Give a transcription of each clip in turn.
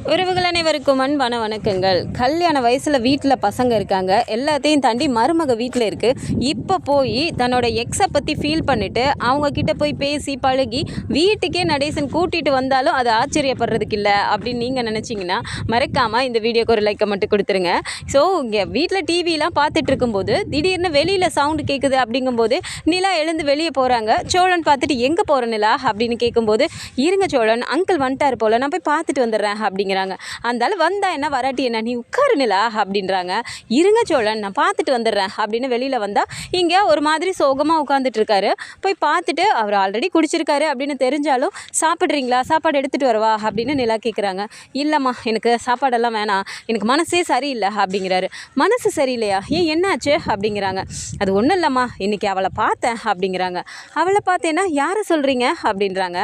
உறவுகள் அனைவருக்கும் அன்பான வணக்கங்கள். கல்யாண வயசில் வீட்டில் பசங்க இருக்காங்க, எல்லாத்தையும் தாண்டி மருமக வீட்டில் இருக்குது. இப்போ போய் தன்னோட எக்ஸை பற்றி ஃபீல் பண்ணிவிட்டு அவங்கக்கிட்ட போய் பேசி பழகி வீட்டுக்கே நடேசன் கூட்டிகிட்டு வந்தாலும் அது ஆச்சரியப்படுறதுக்கு இல்லை அப்படின்னு நீங்கள் நினச்சிங்கன்னா மறக்காமல் இந்த வீடியோக்கு ஒரு லைக்கை மட்டும் கொடுத்துருங்க. ஸோ இங்கே வீட்டில் டிவிலாம் பார்த்துட்டு இருக்கும்போது திடீர்னு வெளியில் சவுண்டு கேட்குது. அப்படிங்கும்போது நிலா எழுந்து வெளியே போகிறாங்க. சோழன் பார்த்துட்டு எங்கே போகிற நிலா அப்படின்னு கேட்கும்போது, இருங்க சோழன், அங்கிள் வந்துட்டார் போல், நான் போய் பார்த்துட்டு வந்துடுறேன் அப்படிங்கிறாங்க. அந்தாலும் வந்தா என்ன வராட்டி என்ன, நீ உட்காரு நிலா அப்படின்றாங்க. இருங்க சோழன், நான் பார்த்துட்டு வந்துடுறேன் அப்படின்னு வெளியில் வந்தால் இங்கே ஒரு மாதிரி சோகமாக உட்காந்துட்டு இருக்காரு. போய் பார்த்துட்டு அவர் ஆல்ரெடி குடிச்சிருக்காரு அப்படின்னு தெரிஞ்சாலும், சாப்பிட்றீங்களா, சாப்பாடு எடுத்துகிட்டு வரவா அப்படின்னு நிலா கேட்குறாங்க. இல்லைம்மா, எனக்கு சாப்பாடெல்லாம் வேணாம், எனக்கு மனசே சரியில்லை அப்படிங்கிறாரு. மனசு சரியில்லையா, ஏன் என்னாச்சு அப்படிங்கிறாங்க. அது ஒன்றும் இல்லைம்மா, இன்றைக்கி அவளை பார்த்தேன் அப்படிங்கிறாங்க. அவளை பார்த்தேன்னா யாரை சொல்கிறீங்க அப்படின்றாங்க.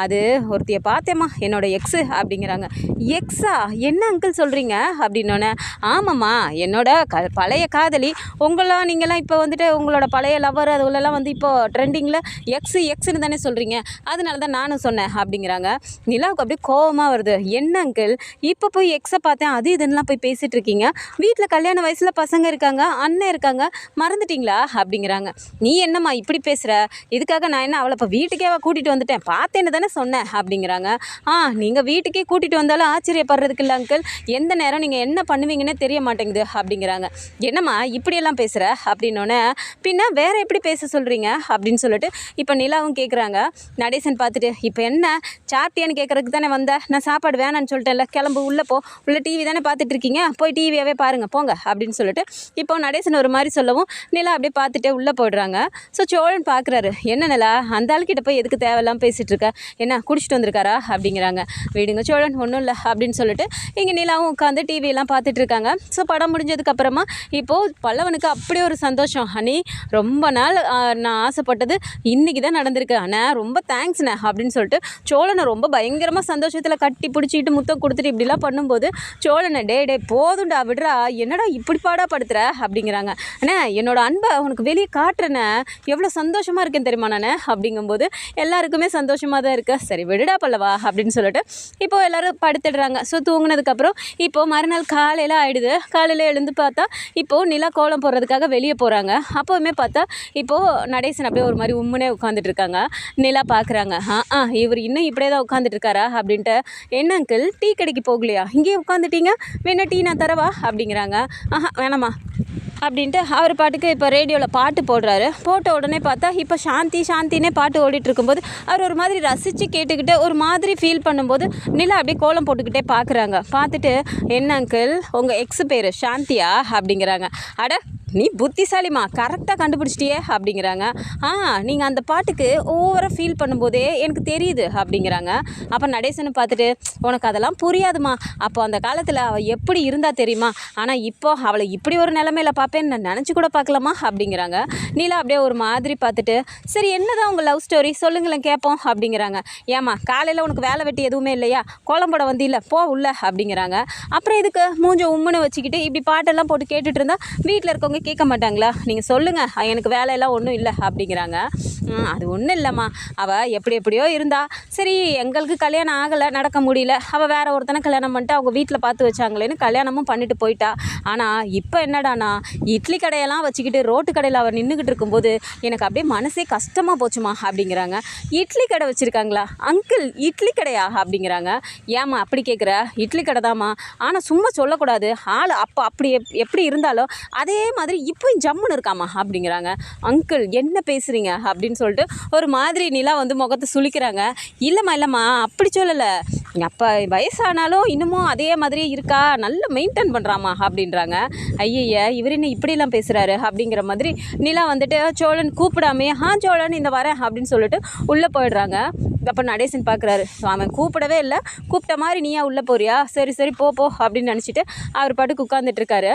அது ஒருத்தையை பார்த்தேம்மா, என்னோட எக்ஸு அப்படிங்கிறாங்க. எக்ஸா, என்ன அங்கிள் சொல்கிறீங்க அப்படின்னோடனே, ஆமாம்மா, என்னோட பழைய காதலி. நீங்களாம் இப்போ வந்துட்டு உங்களோட பழைய லவர் அதுலலாம் வந்து இப்போது ட்ரெண்டிங்கில் எக்ஸுன்னு தானே சொல்கிறீங்க, அதனால தான் நானும் சொன்னேன் அப்படிங்கிறாங்க. நிலாவுக்கு அப்படியே கோபமாக வருது. என்ன அங்கிள், இப்போ போய் எக்ஸை பார்த்தேன் அது இதுன்னெலாம் போய் பேசிகிட்டு இருக்கீங்க, வீட்டில் கல்யாண வயசில் பசங்க இருக்காங்க, அண்ணன் இருக்காங்க, மறந்துட்டிங்களா அப்படிங்கிறாங்க. நீ என்னம்மா இப்படி பேசுகிற, இதுக்காக நான் என்ன அவளை இப்போ வீட்டுக்கே கூட்டிகிட்டு வந்துட்டேன், பார்த்தேன்னு தானே சொன்னேன் அப்படிங்கிறாங்க. நீங்கள் வீட்டுக்கே கூட்டிகிட்டு வந்தாலும் ஆச்சரியப்படுறதுக்கு இல்லை அங்கிள், எந்த நேரம் நீங்கள் என்ன பண்ணுவீங்கன்னே தெரிய மாட்டேங்குது அப்படிங்கிறாங்க. என்னம்மா இப்படியெல்லாம் பேசுகிற அப்படின்னோடனே, பின்ன வேறு எப்படி பேச சொல்கிறீங்க அப்படின்னு சொல்லிட்டு இப்போ நிலாவும் கேட்குறாங்க. நடேசன் பார்த்துட்டு, இப்போ என்ன சாப்பிட்டியான்னு கேட்குறதுக்கு தானே வந்த, நான் சாப்பாடு வேணான்னு சொல்லிட்டேன்ல, கிளம்பு உள்ளே போ, உள்ள டிவி தானே பார்த்துட்டு இருக்கீங்க, போய் டிவியாகவே பாருங்கள் போங்க அப்படின்னு சொல்லிட்டு இப்போ நடேசன் ஒரு மாதிரி சொல்லவும் நிலா அப்படியே பார்த்துட்டே உள்ளே போய்டுறாங்க. ஸோ சோழன் பார்க்குறாரு, என்ன நிலா அந்த ஆள்கிட்ட போய் எதுக்கு தேவையில்லாமல் பேசிகிட்டு இருக்க, என்ன குடிச்சிட்டு வந்திருக்காரா அப்படிங்கிறாங்க. விடுங்க சோழன், ஒன்றும் இல்லை அப்படின்னு சொல்லிட்டு இங்கே நிலாவும் உட்காந்து டிவியெல்லாம் பார்த்துட்டு இருக்காங்க. ஸோ படம் முடிஞ்சதுக்கப்புறமா இப்போது பல்லவனுக்கு அப்படியே ஒரு சந்தோஷம். அண்ணி, ரொம்ப நாள் நான் ஆசைப்பட்டது இன்றைக்கி தான் நடந்திருக்கு அண்ணா, ரொம்ப தேங்க்ஸ்ண்ணே அப்படின்னு சொல்லிட்டு சோழனை ரொம்ப பயங்கரமாக சந்தோஷத்தில் கட்டி பிடிச்சிக்கிட்டு முத்தம் கொடுத்துட்டு இப்படிலாம் பண்ணும்போது சோழனை, டே போதுண்டா விடுறா, என்னடா இப்படி பாடாப்படுத்துகிற அப்படிங்கிறாங்க. அண்ணே, என்னோட அன்பை உனக்கு வெளியே காட்டுறேண்ணே, எவ்வளோ சந்தோஷமாக இருக்கேன் தெரியுமா நான் அப்படிங்கும்போது எல்லாருக்குமே சந்தோஷமாக தான் இருக்கு. சரி விடுடா பல்லவா அப்படின்னு சொல்லிட்டு இப்போது எல்லோரும் படுத்துடுறாங்க. ஸோ தூங்கினதுக்கப்புறம் இப்போது மறுநாள் காலையில் ஆகிடுது. காலையில் எழுந்து பார்த்தா இப்போது நிலா கோலம் போடுறதுக்காக வெளியே போகிறாங்க. அப்போவுமே பார்த்தா இப்போது நடேசன் அப்படியே ஒரு மாதிரி உம்முனே உட்காந்துட்டு இருக்காங்க. நிலா பார்க்குறாங்க. இவர் இன்னும் இப்படியே தான் உட்காந்துட்டு இருக்காரா அப்படின்ட்டு, என்ன அங்கிள் டீ கடைக்கு போகலையா, இங்கேயே உட்காந்துட்டீங்க, வேணா டீ நான் தரவா அப்படிங்கிறாங்க. வேணாம்மா அப்படின்ட்டு அவர் பாட்டுக்கு இப்போ ரேடியோவில் பாட்டு போடுறாரு. போட்ட உடனே பார்த்தா இப்போ சாந்தினே பாட்டு ஓடிட்டு இருக்கும்போது அவர் ஒரு மாதிரி ரசித்து கேட்டுக்கிட்டு ஒரு மாதிரி ஃபீல் பண்ணும்போது நிலா அப்படியே கோலம் போட்டுக்கிட்டே பார்க்குறாங்க. பார்த்துட்டு, என்ன அங்கிள் உங்கள் எக்ஸ் பேர் சாந்தியா அப்படிங்கிறாங்க. அட நீ புத்திசாலிமா, கரெக்டாக கண்டுபிடிச்சிட்டியே அப்படிங்கிறாங்க. நீங்கள் அந்த பாட்டுக்கு ஓவராக ஃபீல் பண்ணும்போதே எனக்கு தெரியுது அப்படிங்கிறாங்க. அப்போ நடேசனை பார்த்துட்டு, உனக்கு அதெல்லாம் புரியாதுமா, அப்போ அந்த காலத்தில் அவள் எப்படி இருந்தா தெரியுமா, ஆனால் இப்போ அவளை இப்படி ஒரு நிலமையில பார்ப்பேன்னு நான் நினச்சி கூட பார்க்கலாமா அப்படிங்கிறாங்க. நீலா அப்படியே ஒரு மாதிரி பார்த்துட்டு, சரி என்னதான் உங்கள் லவ் ஸ்டோரி சொல்லுங்களேன் கேட்போம் அப்படிங்கிறாங்க. ஏம்மா காலையில் உனக்கு வேலை வெட்டி எதுவுமே இல்லையா, கோலம் போட வந்து இல்லை போ உள்ள அப்படிங்கிறாங்க. அப்புறம் இதுக்கு மூஞ்ச உம்முன்னு வச்சுக்கிட்டு இப்படி பாட்டெல்லாம் போட்டு கேட்டுட்டு இருந்தால் வீட்டில் இருக்கவங்க கேட்க மாட்டாங்களா, நீங்கள் சொல்லுங்கள், எனக்கு வேலையெல்லாம் ஒன்றும் இல்லை அப்படிங்கிறாங்க. அது ஒன்றும் இல்லைம்மா, அவள் எப்படியோ இருந்தா, சரி எங்களுக்கு கல்யாணம் ஆகலை, நடக்க முடியல, அவள் வேற ஒருத்தனை கல்யாணம் பண்ணிட்டு அவங்க வீட்டில் பார்த்து வச்சாங்களேன்னு கல்யாணமும் பண்ணிட்டு போயிட்டா. ஆனால் இப்போ என்னடானா இட்லி கடையெல்லாம் வச்சுக்கிட்டு ரோட்டு கடையில் அவள் நின்றுக்கிட்டு இருக்கும்போது எனக்கு அப்படியே மனசே கஷ்டமாக போச்சுமா அப்படிங்கிறாங்க. இட்லி கடை வச்சுருக்காங்களா அங்கிள், இட்லி கடையா அப்படிங்கிறாங்க. ஏம்மா அப்படி கேட்குற, இட்லி கடை தாம்மா, ஆனால் சும்மா சொல்லக்கூடாது, ஆள் அப்போ அப்படி எப்படி இருந்தாலும் அதே மாதிரி இப்போ ஜம்முன்னு இருக்காமா அப்படிங்கிறாங்க. அங்கிள் என்ன பேசுகிறீங்க அப்படின்னு சொல்லிட்டு ஒரு மாதிரி நிலா வந்து முகத்தை சுளிக்கிறாங்க. இல்லைம்மா அப்படி சொல்லலை, அப்போ வயசானாலும் இன்னமும் அதே மாதிரியே இருக்கா, நல்லா மெயின்டைன் பண்ணுறாமா அப்படின்றாங்க. ஐயய்ய இவர் என்ன இப்படிலாம் பேசுகிறாரு அப்படிங்கிற மாதிரி நிலா வந்துட்டு சோழன் கூப்பிடாமே, சோழன் இந்த வரேன் அப்படின்னு சொல்லிட்டு உள்ளே போயிடுறாங்க. அப்போ நடேசன் பார்க்குறாரு, அவன் கூப்பிடவே இல்லை, கூப்பிட்ட மாதிரி நீயா உள்ளே போறியா, சரி போ அப்படின்னு நினச்சிட்டு அவர் பாட்டுக்கு உட்காந்துட்ருக்காரு.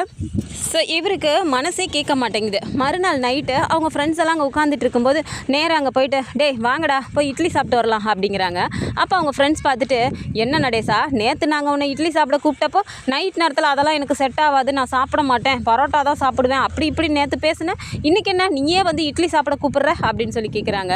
ஸோ இவருக்கு மனசே கேட்க மாட்டேங்குது. மறுநாள் நைட்டு அவங்க ஃப்ரெண்ட்ஸ் எல்லாம் அங்கே உட்காந்துட்டு இருக்கும்போது நேராக அங்கே போயிட்டு, டேய் வாங்கடா போய் இட்லி சாப்பிட்டு வரலாம் அப்படிங்கிறாங்க. அப்போ அவங்க ஃப்ரெண்ட்ஸ் பார்த்துட்டு, என்ன நடேசா, நேற்று நாங்கள் உன்னை இட்லி சாப்பிட கூப்பிட்டப்போ நைட் நேரத்தில் அதெல்லாம் எனக்கு செட் ஆகாது, நான் சாப்பிட மாட்டேன், பரோட்டா தான் சாப்பிடுவேன், அப்படி இப்படி நேற்று பேசுனேன், இன்றைக்கி என்ன நீயே வந்து இட்லி சாப்பிட கூப்பிட்ற அப்படின்னு சொல்லி கேட்குறாங்க.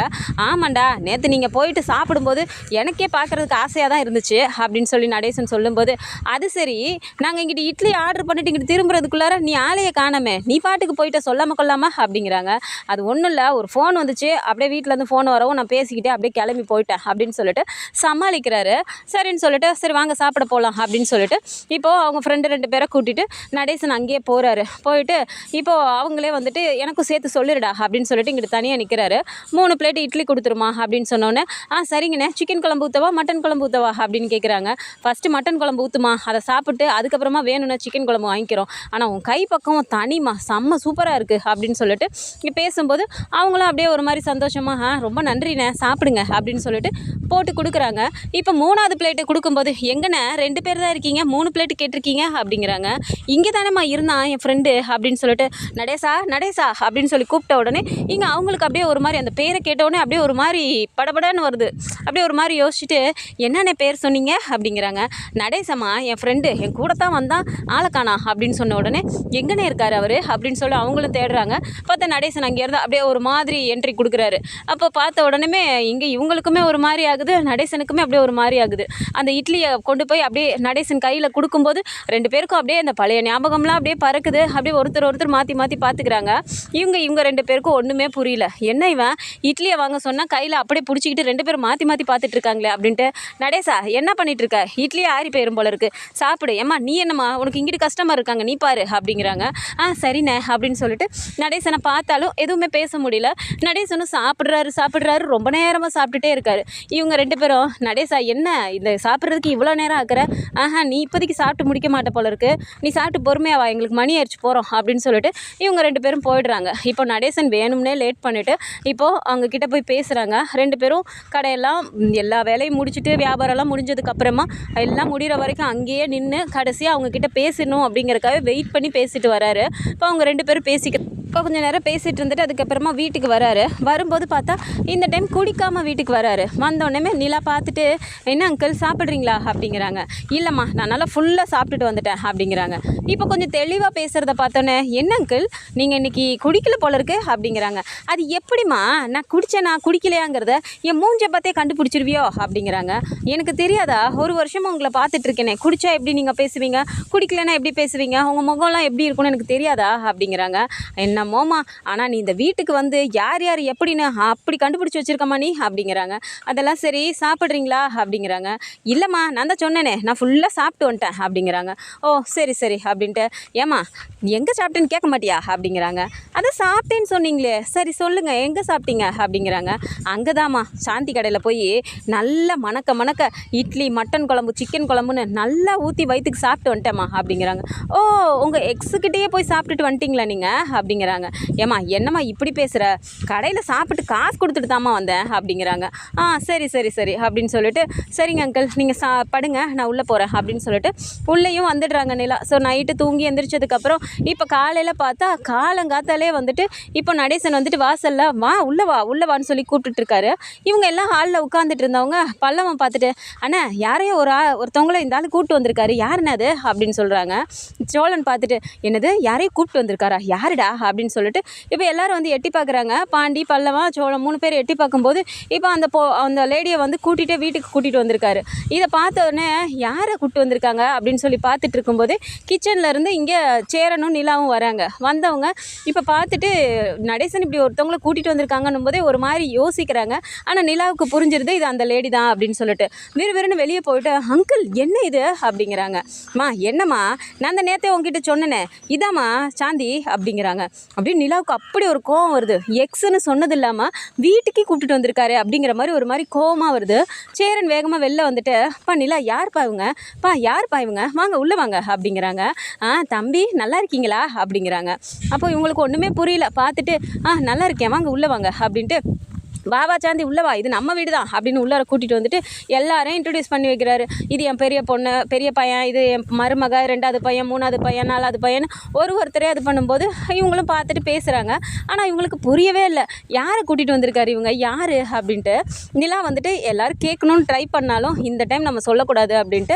ஆமாண்டா, நேற்று நீங்கள் போயிட்டு சாப்பிடும்போது எனக்கே பார்க்குறதுக்கு ஆசையாக தான் இருந்துச்சு அப்படின்னு சொல்லி நடேசன் சொல்லும்போது, அது சரி, நாங்கள் இங்கிட்டு இட்லி ஆர்டர் பண்ணிட்டு இங்கிட்டு திரும்புறதுக்குள்ளார நீ ஆளையை காணாமே, நீ பாட்டுக்கு போயிட்ட சொல்லாமல் கொள்ளாமா அப்படிங்கிறாங்க. அது ஒன்றும் இல்லை, ஒரு ஃபோன் வந்துச்சு, அப்படியே வீட்டிலேருந்து ஃபோன் வரவும் நான் பேசிக்கிட்டே அப்படியே கிளம்பி போயிட்டேன் அப்படின்னு சொல்லிட்டு சமாளிக்கிறாரு. சரின்னு சொல்லிட்டு, சரி வாங்க சாப்பிட போகலாம் அப்படின்னு சொல்லிட்டு இப்போது அவங்க ஃப்ரெண்டு 2 பேரை கூட்டிகிட்டு நடேசன் அங்கேயே போகிறாரு. போயிட்டு இப்போது அவங்களே வந்துட்டு எனக்கும் சேர்த்து சொல்லிடுடா அப்படின்னு சொல்லிட்டு இங்கிட்டு தனியாக நிற்கிறாரு. 3 பிளேட் இட்லி கொடுத்துருமா அப்படின்னு சொன்னோன்னே, சரிங்கண்ணே, சிக்கன் குழம்பு ஊற்றவா மட்டன் குழம்பு ஊற்றவா அப்படின்னு கேட்குறாங்க. ஃபஸ்ட்டு மட்டன் குழம்பு ஊற்றுமா, அதை சாப்பிட்டு அதுக்கப்புறமா வேணும்னா சிக்கன் குழம்பு வாங்கிக்கிறோம், ஆனால் உன் கை பக்கம் தனிமா செம்ம சூப்பராக இருக்குது அப்படின்னு சொல்லிட்டு இங்கே பேசும்போது அவங்களும் அப்படியே ஒரு மாதிரி சந்தோஷமாக, ரொம்ப நன்றிண்ணே சாப்பிடுங்க அப்படின்னு சொல்லிட்டு போட்டு கொடுக்குறாங்க. இப்போ 3வது பிளேட்டு கொடுக்கும்போது, எங்கண்ணே 2 பேர் தான் இருக்கீங்க, 3 பிளேட்டு கேட்டிருக்கீங்க அப்படிங்கிறாங்க. இங்கே தானேம்மா இருந்தான் என் ஃப்ரெண்டு அப்படின்னு சொல்லிட்டு, நடேசா நடேசா அப்படின்னு சொல்லி கூப்பிட்ட உடனே இங்கே அவங்களுக்கு அப்படியே ஒரு மாதிரி அந்த பேரை கேட்டவுடனே அப்படியே ஒரு மாதிரி படபடன்னு வருது. அப்படியே ஒரு மாதிரி யோசிச்சுட்டு, என்னென்ன பேர் சொன்னீங்க அப்படிங்கிறாங்க. நடேசம்மா என் ஃப்ரெண்டு, என் கூட தான் வந்தான், ஆளக்கானா அப்படின்னு சொன்ன உடனே, எங்கன்னே இருக்கார் அவர் அப்படின்னு சொல்லி அவங்களும் தேடுறாங்க. பார்த்தா நடேசன் அங்கேருந்து அப்படியே ஒரு மாதிரி என்ட்ரி கொடுக்குறாரு. அப்போ பார்த்த உடனே இங்கே இவங்களுக்குமே ஒரு மாதிரி ஆகுது, நடேசனுக்குமே அப்படியே ஒரு மாதிரி ஆகுது. அந்த இட்லியை கொண்டு போய் அப்படியே நடேசன் கையில் கொடுக்கும்போது 2 பேருக்கும் அப்படியே அந்த பழைய ஞாபகம்லாம் அப்படியே பறக்குது. அப்படியே ஒருத்தர் மாற்றி மாற்றி பார்த்துக்கிறாங்க. இவங்க 2 பேருக்கும் ஒன்றுமே புரியல. என்ன இவன் இட்லியை வாங்க சொன்னால் கையில் அப்படியே பிடிச்சிக்கிட்டு 2 பேரும் மாற்றி மாற்றி பார்த்துட்டு இருக்காங்களே அப்படின்ட்டு, நடேசா என்ன பண்ணிட்டு இருக்க, இட்லியே ஆறி போயிரும் போல இருக்கு, சாப்பிடு, ஏம்மா நீ என்னம்மா உனக்கு இங்கிட்டு கஸ்டமர் இருக்காங்க நீ பாரு அப்படிங்கிறாங்க. சரிண்ணே அப்படின்னு சொல்லிட்டு நடேசனை பார்த்தாலும் எதுவுமே பேச முடியல. நடேசனும் சாப்பிட்றாரு, ரொம்ப நேரமாக சாப்பிட்டுட்டே இருக்காரு. இவங்க 2 பேரும், நடேசா என்ன இந்த சாப்பிட்றதுக்கு இவ்வளோ நேரம் ஆக்குற, நீ இப்போதைக்கு சாப்பிட்டு முடிக்க மாட்ட போல இருக்கு, நீ சாப்பிட்டு பொறுமையாக வா, எங்களுக்கு மணி ஆயிடுச்சு போகிறோம் அப்படின்னு சொல்லிட்டு இவங்க 2 பேரும் போயிடுறாங்க. இப்போ நடேசன் வேணும்னே லேட் பண்ணிவிட்டு இப்போது அவங்க கிட்ட போய் பேசுகிறாங்க. 2 பேரும் கடையெல்லாம் எல்லா வேலையும் முடிச்சுட்டு வியாபாரம்லாம் முடிஞ்சதுக்கப்புறமா எல்லாம் முடிகிற வரைக்கும் அங்கேயே நின்று கடைசியாக அவங்கக்கிட்ட பேசணும் அப்படிங்கிறக்காக வெயிட் பண்ணி பேசிட்டு வராரு. இப்போ அவங்க 2 பேரும் இப்போ கொஞ்சம் நேரம் பேசிகிட்டு இருந்துட்டு அதுக்கப்புறமா வீட்டுக்கு வராரு. வரும்போது பார்த்தா இந்த டைம் குடிக்காமல் வீட்டுக்கு வராரு. வந்தோடனே நிலா பார்த்துட்டு, என்ன அங்கிள் சாப்பிட்றீங்களா அப்படிங்கிறாங்க. இல்லைம்மா நான் நல்லா ஃபுல்லாக சாப்பிட்டுட்டு வந்துட்டேன் அப்படிங்கிறாங்க. இப்போ கொஞ்சம் தெளிவாக பேசுகிறத பார்த்தோன்னே, என்ன அங்கிள் நீங்கள் இன்றைக்கி குடிக்கல போல இருக்கு அப்படிங்கிறாங்க. அது எப்படிம்மா நான் குடிக்கலையாங்கிறத என் மூஞ்சை பார்த்தே கண்டுபிடிச்சிருவியோ அப்படிங்கிறாங்க. எனக்கு தெரியாதா, ஒரு வருஷமாக உங்களை பார்த்துட்ருக்கேனே, குடித்தா எப்படி நீங்கள் பேசுவீங்க, குடிக்கலைன்னா எப்படி பேசுவீங்க, உங்கள் முகம்லாம் எப்படி இருக்குன்னு எனக்கு தெரியாதா அப்படிங்கிறாங்க. என்னமோமா, ஆனால் நீ இந்த வீட்டுக்கு வந்து யார் யார் எப்படின்னு அப்படி கண்டுபிடிச்சி வச்சுருக்கம்மா நீ அப்படிங்கிறாங்க. அதெல்லாம் சரி சாப்பிட்றீங்களா அப்படிங்கிறாங்க. இல்லைம்மா நான் தான் சொன்னேனே நான் ஃபுல்லாக சாப்பிட்டு வந்துட்டேன் அப்படிங்கிறாங்க. ஓ சரி சரி அப்படின்ட்டு, ஏம்மா எங்கே சாப்பிட்டேன்னு கேட்க மாட்டியா அப்படிங்கிறாங்க. அதை சாப்பிட்டேன்னு சொன்னீங்களே, சரி சொல்லுங்கள் எங்கே சாப்பிட்டீங்க அப்படிங்கிறாங்க. அங்கே தாம்மா சாந்தி கடையில் போய் நல்லா மணக்க இட்லி மட்டன் குழம்பு சிக்கன் குழம்புன்னு நல்லா ஊற்றி வயிற்றுக்கு சாப்பிட்டு வந்துட்டேம்மா அப்படிங்கிறாங்க. ஓ உங்கள் எக்ஸுக்கிட்டேயே போய் சாப்பிட்டுட்டு வந்துட்டிங்களா நீங்கள் அப்படிங்கிறாங்க. ஏம்மா என்னம்மா இப்படி பேசுகிற, கடையில் சாப்பிட்டு காசு கொடுத்துட்டு தாம்மா வந்தேன் அப்படிங்கிறாங்க. சரி சரி சரி அப்படின்னு சொல்லிட்டு, சரிங்க அங்கிள் நீங்கள் படுங்க நான் உள்ளே போகிறேன் அப்படின்னு சொல்லிட்டு உள்ளேயும் வந்துடுறாங்க நிலா. ஸோ நைட்டு தூங்கி எந்திரிச்சதுக்கப்புறம் இப்போ காலையில் பார்த்தா காலங்காத்தாலே வந்துட்டு இப்போ நடேசன் வந்துட்டு வாசலில் உள்ளவான்னு சொல்லி கூப்பிட்டுருக்காரு. இவங்க எல்லாம் ஹாலில் உட்காந்துட்டு இருந்தவங்க பல்லவன் பார்த்துட்டு, அண்ணா யாரையோ ஒருத்தவங்கள இந்த ஆள் கூப்பிட்டு வந்திருக்காரு, யாருன்னா அது அப்படின்னு சொல்கிறாங்க. சோழன் பார்த்துட்டு, என்னது யாரையும் கூப்பிட்டு வந்திருக்காரா, யாருடா அப்படின்னு சொல்லிட்டு இப்போ எல்லோரும் வந்து எட்டி பார்க்குறாங்க. பாண்டி பல்லவன் சோழன் 3 பேர் எட்டி பார்க்கும்போது இப்போ அந்த லேடியை வந்து வீட்டுக்கு கூட்டிகிட்டு வந்திருக்காரு. இதை பார்த்த உடனே யாரை கூப்பிட்டு வந்திருக்காங்க அப்படின்னு சொல்லி பார்த்துட்டு இருக்கும்போது கிச்சன்லேருந்து இங்கே சேரனும் நிலாவும் வராங்க. வந்தவங்க இப்போ பார்த்துட்டு நடேசன் இப்படி ஒருத்தவங்களை கூட்டிகிட்டு வந்திருக்காங்கன்னும் போதே ஒரு மாதிரி யோசிக்கிறாங்க. ஆனால் நிலாவுக்கு புரிஞ்சிருது இது அந்த லேடி தான் அப்படின்னு சொல்லிட்டு விறுவிறுன்னு வெளியே போயிட்டு, அங்கிள் என்ன இது அப்படிங்கிறாங்க. என்னம்மா நான் அந்த நேரத்தை உங்ககிட்ட சொன்னேனே இதாம்மா சாந்தி அப்படிங்கிறாங்க. அப்படியே நிலாவுக்கு அப்படி ஒரு கோவம் வருது. எக்ஸ்ன்னு சொன்னது இல்லாமல் வீட்டுக்கே கூப்பிட்டுட்டு வந்திருக்காரு அப்படிங்கிற மாதிரி ஒரு மாதிரி கோவமாக வருது. சேரன் வேகமாக வெளில வந்துட்டு, நிலா யார் பாய்வுங்க வாங்க உள்ளே வாங்க அப்படிங்கிறாங்க. தம்பி நல்லா இருக்கீங்களா அப்படிங்கிறாங்க. அப்போ இவங்களுக்கு ஒன்றுமே புரியல. பார்த்துட்டு நல்லா இருக்கேன் வாங்க உள்ளே வாங்க அப்படின்ட்டு பாபா சாந்தி உள்ளவா, இது நம்ம வீடு தான் அப்படின்னு உள்ளார கூட்டிகிட்டு வந்துட்டு எல்லாரையும் இன்ட்ரடியூஸ் பண்ணி வைக்கிறாரு. இது என் பெரிய பொண்ணு, பெரிய பையன், இது என் மருமக, 2வது பையன், 3வது பையன், 4வது பையன், ஒருத்தரே அது பண்ணும்போது இவங்களும் பார்த்துட்டு பேசுகிறாங்க. ஆனால் இவங்களுக்கு புரியவே இல்லை, யாரை கூட்டிகிட்டு வந்திருக்காரு இவங்க, யார் அப்படின்ட்டு. நிலா வந்துட்டு எல்லோரும் கேட்கணும்னு ட்ரை பண்ணாலும் இந்த டைம் நம்ம சொல்லக்கூடாது அப்படின்ட்டு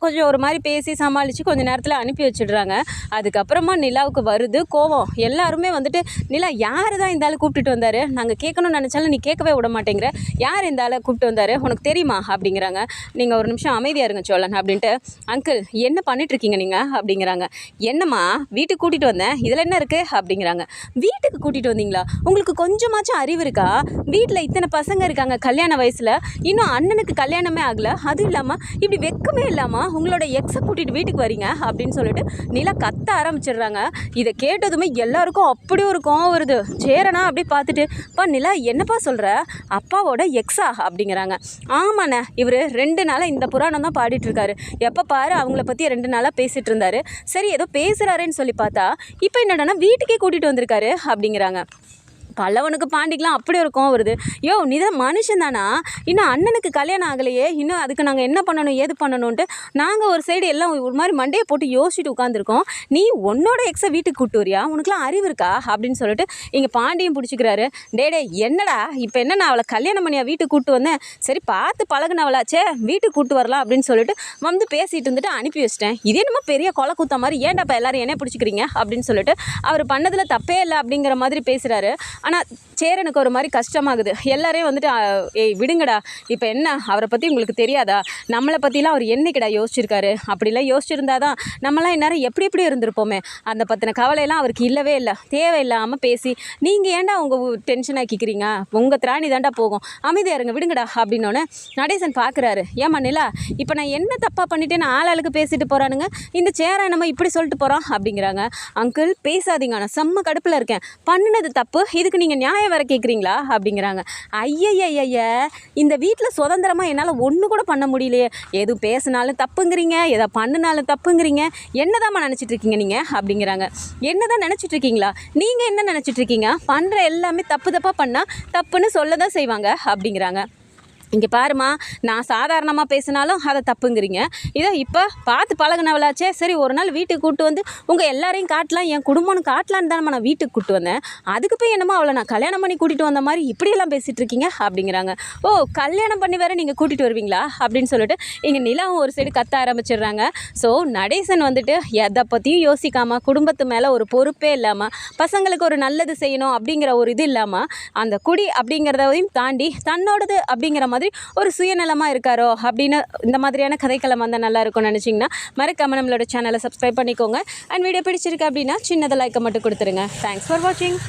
கொஞ்சம் ஒரு மாதிரி பேசி சமாளித்து கொஞ்சம் நேரத்தில் அனுப்பி வச்சிடுறாங்க. அதுக்கப்புறமா நிலாவுக்கு வருது கோவம். எல்லாருமே வந்துட்டு நிலா யார் தான் இந்த ஆள் கூப்பிட்டுட்டு வந்தார், நாங்கள் கேட்கணும்னு நினச்சாலும் நீ கேட்கவே விட மாட்டேங்கிற, யார் இந்த ஆளை கூப்பிட்டு வந்தார் உனக்கு தெரியுமா அப்படிங்கிறாங்க. நீங்கள் ஒரு நிமிஷம் அமைதியாக இருங்க சோழன் அப்படின்ட்டு. அங்கிள் என்ன பண்ணிட்டுருக்கீங்க நீங்கள் அப்படிங்கிறாங்க. என்னம்மா வீட்டுக்கு கூட்டிகிட்டு வந்தேன், இதில் என்ன இருக்குது அப்படிங்கிறாங்க. வீட்டுக்கு கூட்டிகிட்டு வந்தீங்களா, உங்களுக்கு கொஞ்சமாச்சும் அறிவு இருக்கா, வீட்டில் இத்தனை பசங்க இருக்காங்க கல்யாண வயசில், இன்னும் அண்ணனுக்கு கல்யாணமே ஆகலை, அதுவும் இல்லாமல் இப்படி வெக்கமே இல்லாமல் உங்களோட எக்ஸை கூட்டிகிட்டு வீட்டுக்கு வரீங்க அப்படின்னு சொல்லிட்டு நிலா கத்த ஆரம்பிச்சிடுறாங்க. இதை கேட்டதுமே எல்லாருக்கும் அப்படி ஒரு கோவம் வருது. சேரனா அப்படி பார்த்துட்டு, அப்பா நிலா என்னப்பா சொல்கிற, அப்பாவோட எக்ஸா அப்படிங்கிறாங்க. ஆமாண்ணே, இவர் 2 நாளாக இந்த புராணம் தான் பாடிட்டுருக்காரு, எப்போ பாரு அவங்கள பற்றி 2 நாளாக பேசிகிட்டு இருந்தார், சரி ஏதோ பேசுகிறாருன்னு சொல்லி பார்த்தா இப்போ என்னடானா வீட்டுக்கே கூட்டிகிட்டு வந்திருக்காரு அப்படிங்கிறாங்க. பல்லவனுக்கு பாண்டிக்கலாம் அப்படி ஒரு கோவம் வருது. யோ நீ தான் மனுஷன் தானா, இன்னும் அண்ணனுக்கு கல்யாணம் ஆகலையே, இன்னும் அதுக்கு நாங்கள் என்ன பண்ணணும் ஏது பண்ணணுன்ட்டு நாங்கள் ஒரு சைடு எல்லாம் ஒரு மாதிரி மண்டையை போட்டு யோசிச்சுட்டு உட்காந்துருக்கோம், நீ உன்னோட எக்ஸை வீட்டுக்கு கூப்பிட்டு வரியா, உனக்குலாம் அறிவு இருக்கா அப்படின்னு சொல்லிட்டு இங்கே பாண்டியும் பிடிச்சிக்கிறாரு. டே என்னடா இப்போ என்ன, நான் அவளை கல்யாணம் பண்ணியா வீட்டுக்கு கூப்பிட்டு வந்தேன், சரி பார்த்து பழகுனவளாச்சே வீட்டுக்கு கூப்பிட்டு வரலாம் அப்படின்னு சொல்லிட்டு வந்து பேசிகிட்டு இருந்துட்டு அனுப்பி வச்சிட்டேன், இதே நம்ம பெரிய கொலை கூத்த மாதிரி ஏன்டாப்பா எல்லாரும் என்ன பிடிச்சிக்கிறீங்க அப்படின்னு சொல்லிட்டு அவர் பண்ணதில் தப்பே இல்லை அப்படிங்கிற மாதிரி பேசுகிறாரு. ஆனால் சேரனுக்கு ஒரு மாதிரி கஷ்டமாகுது. எல்லாரையும் வந்துட்டு ஏய் விடுங்கடா, இப்போ என்ன அவரை பற்றி உங்களுக்கு தெரியாதா, நம்மளை பற்றிலாம் அவர் என்னைக்கிடா யோசிச்சிருக்காரு, அப்படிலாம் யோசிச்சிருந்தா தான் நம்மளாம் இந்நேரம் எப்படி இருந்திருப்போமே, அந்த பற்றின கவலையெல்லாம் அவருக்கு இல்லவே இல்லை, தேவையில்லாமல் பேசி நீங்கள் ஏன்டா உங்கள் டென்ஷன் ஆக்கிக்கிறீங்க, உங்கள் திராணி தாண்டா போகும், அமைதியாக இருங்க விடுங்கடா அப்படின்னோடனே நடேசன் பார்க்குறாரு. ஏமா நிலா இப்போ நான் என்ன தப்பாக பண்ணிட்டேன்னு ஆளாளுக்கு பேசிட்டு போகிறானுங்க, இந்த சேரை நம்ம இப்படி சொல்லிட்டு போகிறோம் அப்படிங்கிறாங்க. அங்கிள் பேசாதீங்க, நான் செம்ம கடுப்பில் இருக்கேன், பண்ணினது தப்பு, இதுக்கு நீங்கள் நியாயம் வேறு கேட்குறீங்களா அப்படிங்கிறாங்க. ஐயய்ய இந்த வீட்டில் சுதந்திரமாக என்னால் ஒன்று கூட பண்ண முடியலையே, எது பேசினாலும் தப்புங்கிறீங்க, எதை பண்ணினாலும் தப்புங்கிறீங்க, என்னதாம்மா நினச்சிட்ருக்கீங்க நீங்கள் அப்படிங்கிறாங்க. என்ன தான் நினச்சிட்ருக்கீங்களா, நீங்கள் என்ன நினச்சிட்ருக்கீங்க, பண்ணுற எல்லாமே தப்பாக பண்ணால் தப்புன்னு சொல்ல தான் செய்வாங்க அப்படிங்கிறாங்க. இங்கே பாருமா, நான் சாதாரணமாக பேசினாலும் அதை தப்புங்கிறீங்க, இதை இப்போ பார்த்து பழகுனவளாச்சே, சரி ஒரு நாள் வீட்டுக்கு கூப்பிட்டு வந்து உங்கள் எல்லாரையும் காட்டலாம், என் குடும்பம்னு காட்டலான்னு தானே நான் வீட்டுக்கு கூப்பிட்டு வந்தேன், அதுக்கு போய் என்னமோ அவளை நான் கல்யாணம் பண்ணி கூட்டிகிட்டு வந்த மாதிரி இப்படியெல்லாம் பேசிகிட்டு இருக்கீங்க அப்படிங்கிறாங்க. ஓ கல்யாணம் பண்ணி வேறு நீங்கள் கூட்டிகிட்டு வருவீங்களா அப்படின்னு சொல்லிட்டு இங்கே நிலாவும் ஒரு சைடு கத்த ஆரம்பிச்சிடுறாங்க. ஸோ நடேசன் வந்துட்டு எதை பற்றியும் யோசிக்காமல், குடும்பத்து மேலே ஒரு பொறுப்பே இல்லாமல், பசங்களுக்கு ஒரு நல்லது செய்யணும் அப்படிங்கிற ஒரு இது இல்லாமல், அந்த குடி அப்படிங்கிறதையும் தாண்டி தன்னோடது அப்படிங்கிற மாதிரி ஒரு சுயநலமாக இருக்காரோ அப்படின்னு இந்த மாதிரியான கதைக்களம் வந்தால் நல்லா இருக்கும்னு நினச்சிங்கன்னா மறக்காம நம்மளோட சேனலை சப்ஸ்கிரைப் பண்ணிக்கோங்க. அண்ட் வீடியோ பிடிச்சிருக்கு அப்படின்னா சின்னதாக லைக்கை மட்டும் கொடுத்துருங்க. தேங்க்ஸ் ஃபார் வாட்சிங்.